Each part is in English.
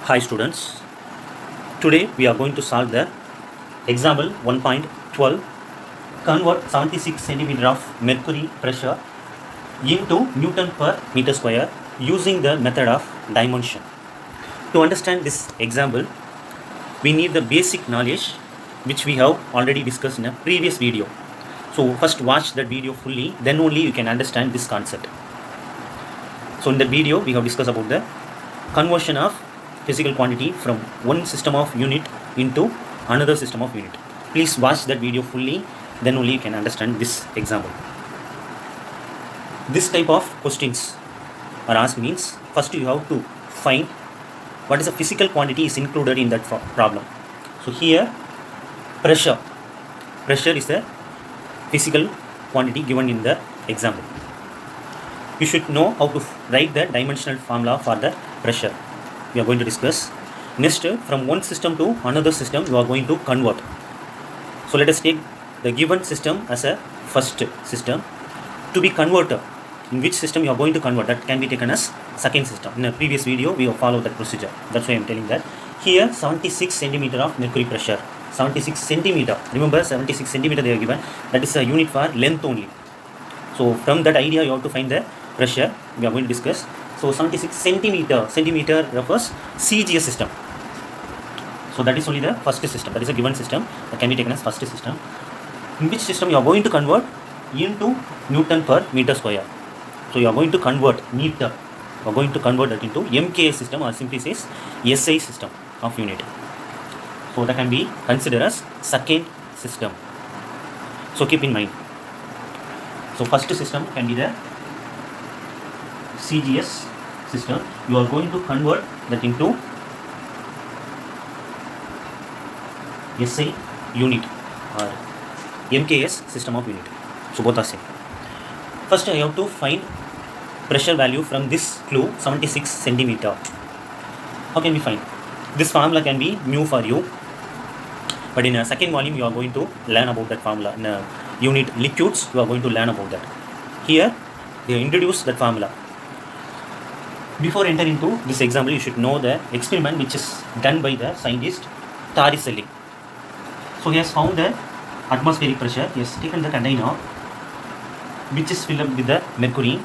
Hi students, today we are going to solve the example 1.12. Convert 76 centimeter of mercury pressure into Newton per meter square using the method of dimension. To understand this example, we need the basic knowledge which we have already discussed in a previous video. So first watch that video fully, then only you can understand this concept. So in the video we have discussed about the conversion of physical quantity from one system of unit into another system of unit. Please watch that video fully, then only you can understand this example. This type of questions are asked means first you have to find what is the physical quantity is included in that problem. So here pressure is the physical quantity given in the example. You should know how to write the dimensional formula for the pressure. We are going to discuss. Next, from one system to another system, you are going to convert. So let us take the given system as a first system. To be converted, in which system you are going to convert, that can be taken as second system. In a previous video, we have followed that procedure. That's why I am telling that. Here, 76 centimeter of mercury pressure. 76 centimeter. Remember, 76 centimeter they are given. That is a unit for length only. So from that idea, you have to find the pressure. We are going to discuss. So 76 centimeter refers CGS system. So that is only the first system. That is a given system that can be taken as first system. In which system you are going to convert into Newton per meter square. So you are going to convert meter. You are going to convert that into MKA system, or simply says SI system of unit. So that can be considered as second system. So keep in mind. So first system can be the CGS system. You are going to convert that into SI unit or MKS system of unit. So both are same. First I have to find pressure value from this clue 76 centimeter. How can we find? This formula can be mu for u, but in a second volume you are going to learn about that formula. In a unit liquids you are going to learn about that. Here they introduce that formula. Before entering into this example, you should know the experiment which is done by the scientist Torricelli. So he has found the atmospheric pressure. He has taken the container which is filled up with the mercury.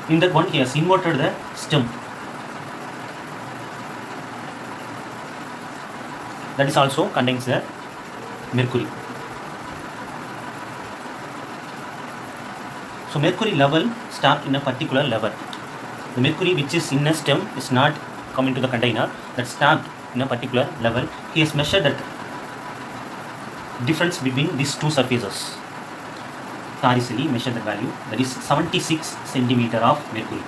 In that one he has inverted the stem. That is also contains the mercury. So mercury level stopped in a particular level. The mercury which is in a stem is not coming to the container, that stopped in a particular level. He has measured that difference between these two surfaces. Torricelli measured the value, that is 76 centimeter of mercury.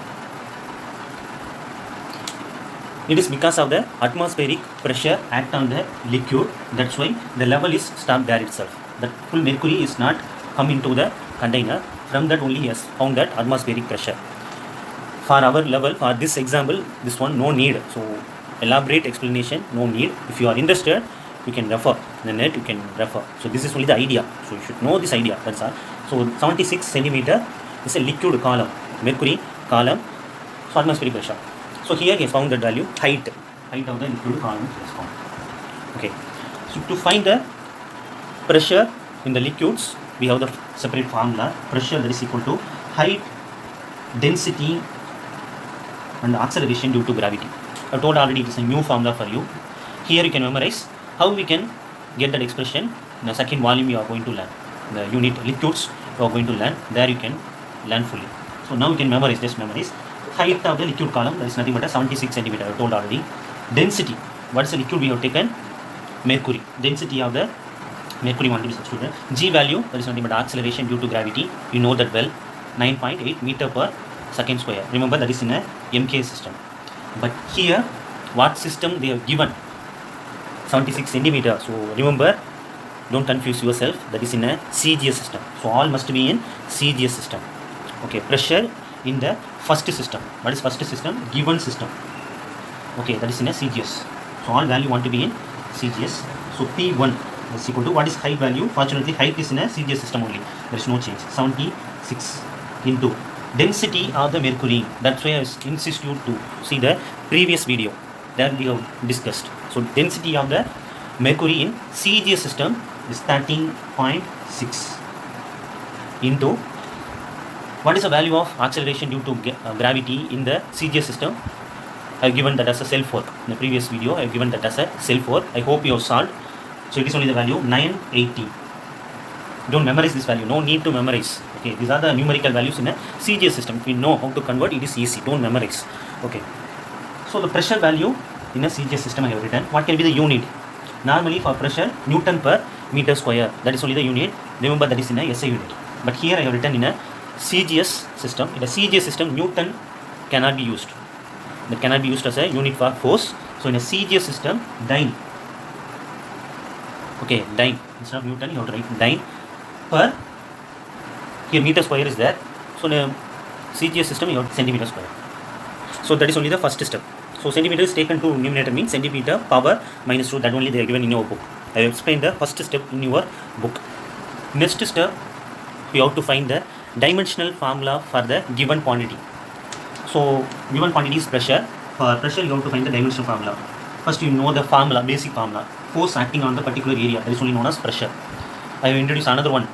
It is because of the atmospheric pressure act on the liquid, that's why the level is stopped there itself. The full mercury is not come into the container. From that only he has found that atmospheric pressure. For our level, for this example, this one no need. So elaborate explanation, no need. If you are interested, you can refer. The net you can refer. So this is only the idea. So you should know this idea. That's all. So 76 centimeter is a liquid column, mercury column, so atmospheric pressure. So here he has found that value, height of the liquid column is found. Okay. So to find the pressure in the liquids, we have the separate formula. Pressure that is equal to height, density and acceleration due to gravity. I told already it is a new formula for you. Here you can memorize. How we can get that expression? In the second volume you are going to learn. The unit liquids you are going to learn. There you can learn fully. So now you can memorize, just memorize. Height of the liquid column, that is nothing but a 76 centimeter. I told already. Density. What is the liquid we have taken? Mercury. Density of the mercury want to be substituted. G value, that is nothing but acceleration due to gravity. You know that well. 9.8 meter per second square. Remember that is in a MK system. But here, what system they have given? 76 centimeter. So remember, don't confuse yourself. That is in a CGS system. So all must be in CGS system. Okay, pressure in the first system. What is first system? Given system. Okay, that is in a CGS. So all value want to be in CGS. So P1 is equal to what is height value? Fortunately, height is in a CGS system only. There is no change. 76 into density of the mercury. That's why I insist you to see the previous video that we have discussed. So density of the mercury in CGS system is 13.6 into what is the value of acceleration due to gravity in the CGS system. I have given that as a self work. In the previous video, I have given that as a self work. I hope you have solved. So it is only the value 980. Don't memorize this value. No need to memorize. Okay, these are the numerical values in a CGS system. If we know how to convert, it is easy. Don't memorize. Okay. So the pressure value in a CGS system I have written. What can be the unit? Normally for pressure, Newton per meter square. That is only the unit. Remember that is in a SI unit. But here I have written in a CGS system. In a CGS system, Newton cannot be used. That cannot be used as a unit for force. So in a CGS system, dyne. Okay, dyne. Instead of Newton, you have to write dyne per. Here meter square is there. So in a CGS system, you have centimeter square. So that is only the first step. So centimeter is taken to numerator means centimeter power minus 2. That only they are given in your book. I have explained the first step in your book. Next step, you have to find the dimensional formula for the given quantity. So given quantity is pressure. For pressure, you have to find the dimensional formula. First, you know the formula, basic formula. Force acting on the particular area. That is only known as pressure. I have introduced another one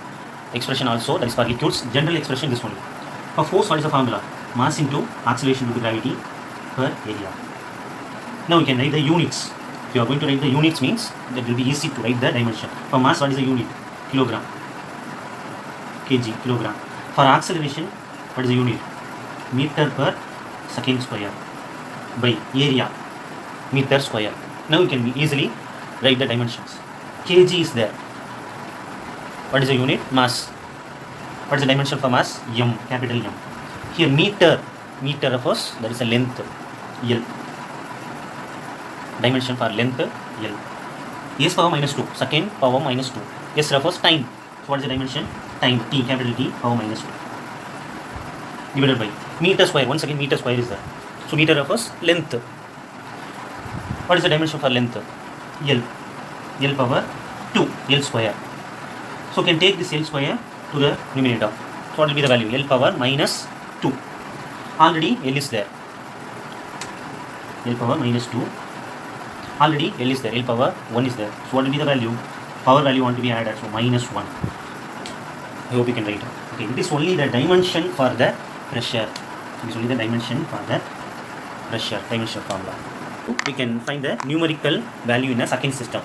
expression also. That is for liquids. General expression this only. For force, what is the formula? Mass into acceleration due to gravity per area. Now you can write the units. If you are going to write the units means that will be easy to write the dimension. For mass, what is the unit? Kilogram. Kg, kilogram. For acceleration, what is the unit? Meter per second square by area, meter square. Now you can easily write the dimensions. Kg is there. What is the unit? Mass. What is the dimension for mass? M, capital M. Here meter refers, that is a length, L. Dimension for length, L. S power minus 2, second power minus 2. S refers time. So what is the dimension? Time, T, capital T, power minus 2. Divided by meter square. Once again, meter square is there. So meter refers length. What is the dimension for length? L. L power 2, L square. So you can take this L square to the numerator. So what will be the value? L power minus 2. Already L is there. L power minus 2. Already L is there. L power 1 is there. So what will be the value? Power value want to be added. So minus 1. I hope you can write it. Okay, it is only the dimension for the pressure. It is only the dimension for the pressure. Dimension formula. We can find the numerical value in a second system.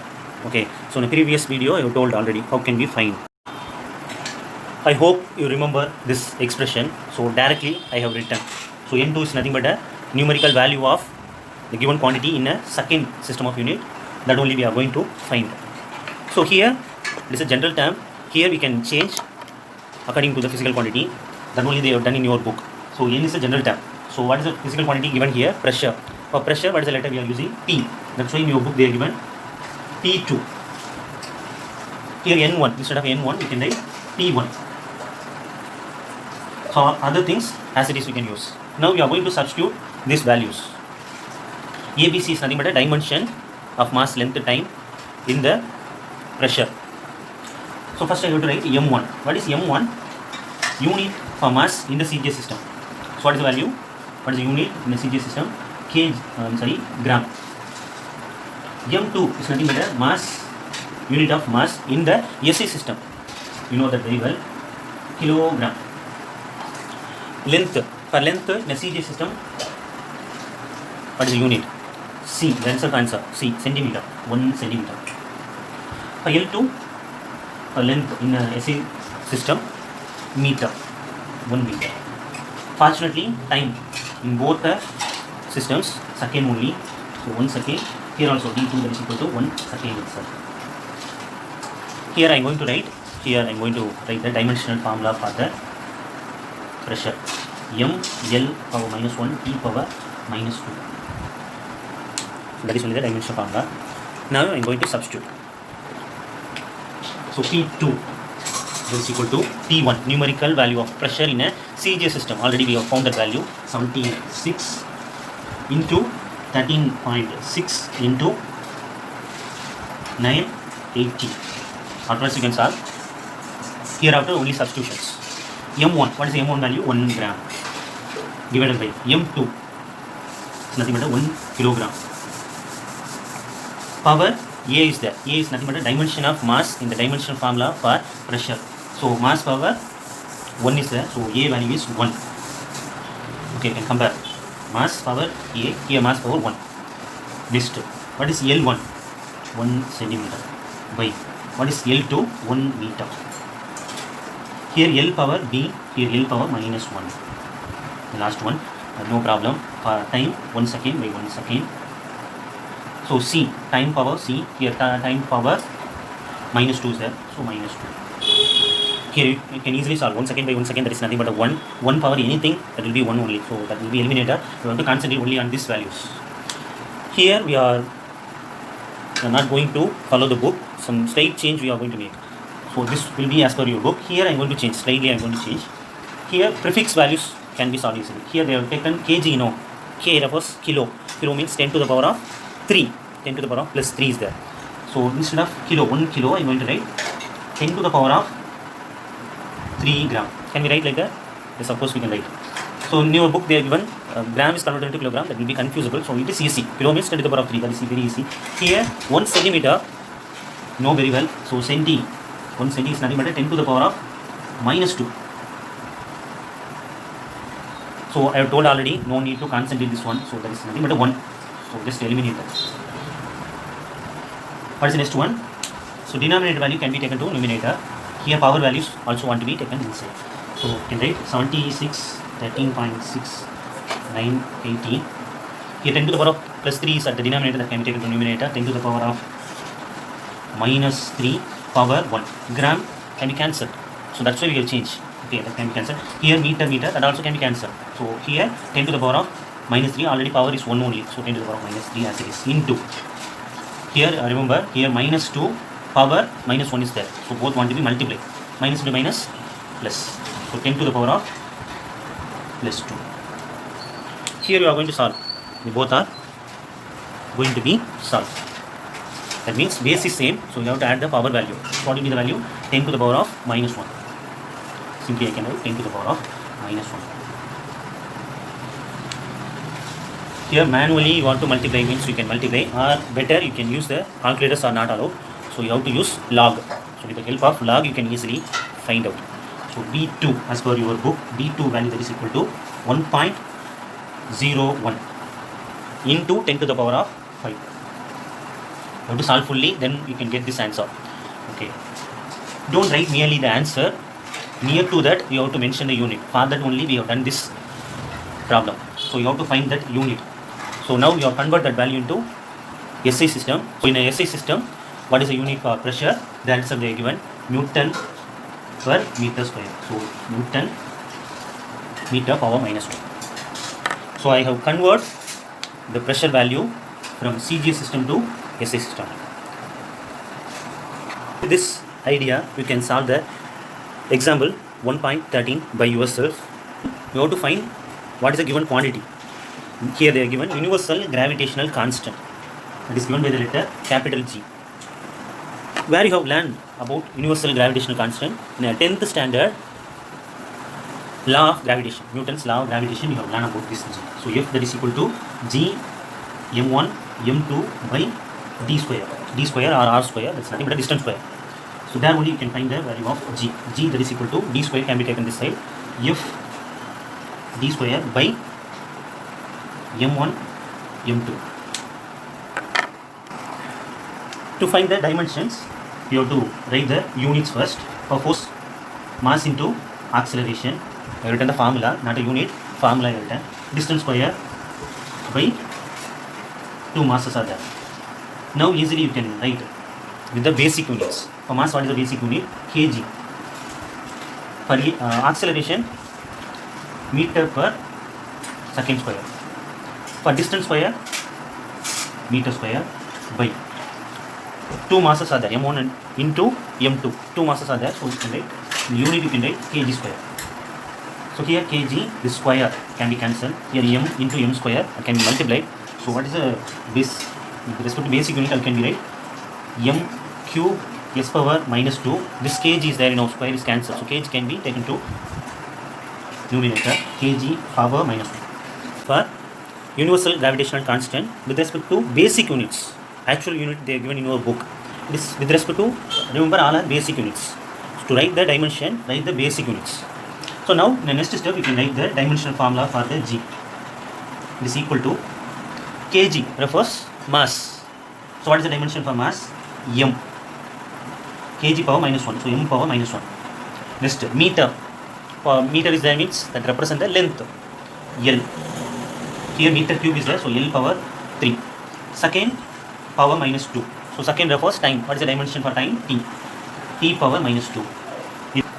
Okay, so in the previous video I have told already how can we find. I hope you remember this expression. So directly I have written. So N2 is nothing but a numerical value of the given quantity in a second system of unit. That only we are going to find. So here it is a general term. Here we can change according to the physical quantity. That only they have done in your book. So N is a general term. So what is the physical quantity given here? Pressure. For pressure, what is the letter we are using? P. That's why in your book they are given P2. Here N1. Instead of N1, we can write P1. So other things as it is we can use. Now we are going to substitute these values. ABC is nothing but a dimension of mass, length, time in the pressure. So first I have to write M1. What is M1? Unit for mass in the CGS system. So what is the value? What is the unit in the CGS system? Gram. M2 is nothing but a mass, unit of mass in the SI system. You know that very well. Kilogram. Length. For length in the CGS system, what is the unit? C. The answer. C. Centimeter. 1 centimeter. For L2, for length in the SI system, meter. 1 meter. Fortunately, time in both the systems, second only. So 1 second. Here also D2 that is equal to 1 second itself. Here I am going to write the dimensional formula for the pressure. M L power minus 1 T power minus 2. So that is only the dimensional formula. Now I am going to substitute. So P2 is equal to P1, numerical value of pressure in a CGS system. Already we have found that value, 76 into 13.6 into 980. Afterwards you can solve. Hereafter only substitutions. M1, what is the M1 value? 1 gram divided by M2, it's nothing but 1 kilogram. Power A is there. A is nothing but a dimension of mass in the dimensional formula for pressure. So mass power 1 is there. So A value is 1. Okay, you can compare. Mass power A, here mass power 1. Next, what is L1? 1 centimeter by what is L2? 1 meter. Here L power B, here L power minus 1. The last one, no problem. Time 1 second by 1 second. So C, time power C, here time power minus 2 is there. So minus 2. Here you can easily solve 1 second by 1 second, that is nothing but a 1. 1 power anything, that will be 1 only. So that will be eliminated. We want to concentrate only on these values. Here we are not going to follow the book. Some slight change we are going to make. So this will be as per your book. Here I am going to change. Slightly I am going to change. Here prefix values can be solved easily. Here they have taken kg, K refers kilo. Kilo means 10 to the power of 3. 10 to the power of plus 3 is there. So instead of kilo, 1 kilo I am going to write 10 to the power of 3 gram. Can we write like that? Yes, of course we can write. So in your book they have given gram is converted into kilogram. That will be confusable. So it is easy. Kilo means 10 to the power of 3. That is very easy. Here 1 centimeter. Know very well. So centi. 1 centi is nothing but 10 to the power of minus 2. So I have told already. No need to concentrate this one. So that is nothing but 1. So just eliminate that. What is the next one? So denominator value can be taken to numerator. Here power values also want to be taken inside. So you can write 76, 13.6, 9, 18. Here 10 to the power of plus 3 is at the denominator, that can be taken to numerator. 10 to the power of minus 3 power 1. Gram can be cancelled. So that's why we will change. Okay, that can be cancelled. Here meter, that also can be cancelled. So here 10 to the power of minus 3, already power is 1 only. So 10 to the power of minus 3 as it is into. Here remember, here minus 2 power minus 1 is there. So both want to be multiplied. Minus into minus plus. So 10 to the power of plus 2. Here you are going to solve. They both are going to be solved. That means base is same. So you have to add the power value. What will be the value? 10 to the power of minus 1. Simply I can write 10 to the power of minus 1. Here manually you want to multiply, means you can multiply, or better you can use the calculators are not allowed. So you have to use log. So with the help of log you can easily find out. So B2 as per your book, B2 value that is equal to 1.01 into 10 to the power of 5. You have to solve fully, then you can get this answer. Okay. Don't write merely the answer. Near to that you have to mention the unit. For that only we have done this problem. So you have to find that unit. So now you have convert that value into SI system. So in a SI system, what is the unit for pressure? The answer they are given Newton per meter square. So Newton meter power minus 2. So I have converted the pressure value from CG system to SI system. With this idea you can solve the example 1.13 by yourself. You have to find what is the given quantity. Here they are given universal gravitational constant. It is given by the letter capital G. Where you have learned about universal gravitational constant in a 10th standard law of gravitation, Newton's law of gravitation, you have learned about this G. So F that is equal to G m1 m2 by d square. D square or r square, that's nothing but a distance square. So there only you can find the value of G. G that is equal to d square can be taken this side. F d square by m1 m2. To find the dimensions, you have to write the units first. For force, mass into acceleration. I have written the formula, not a unit. Formula I have written. Distance square by 2 masses are there. Now easily you can write with the basic units. For mass, what is the basic unit? kg. For acceleration, meter per second square. For distance square, meter square by 2 masses are there, m1 and into m2. 2 masses are there, so you can write the unit, you can write kg square. So here kg, this square can be cancelled. Here m into m square can be multiplied. So what is the base? With respect to basic unit, I can be write m cube s power minus 2. This kg is there in our square is cancelled. So kg can be taken to numerator, kg power minus 2. For universal gravitational constant with respect to basic units. Actual unit they are given in your book. This with respect to, remember, all are basic units. So to write the dimension, write the basic units. So now in the next step you can write the dimensional formula for the G. It is equal to kg refers mass. So what is the dimension for mass? M. Kg power minus 1. So m power minus 1. Next meter. Meter is the units that represent the length. L. Here meter cube is there, so L power 3. Second power minus 2. So second refers time. What is the dimension for time? T. T power minus 2.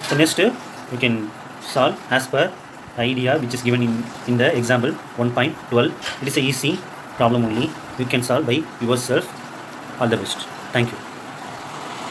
So next we can solve as per the idea which is given in the example 1.12. It is a easy problem only. You can solve by yourself. All the best. Thank you.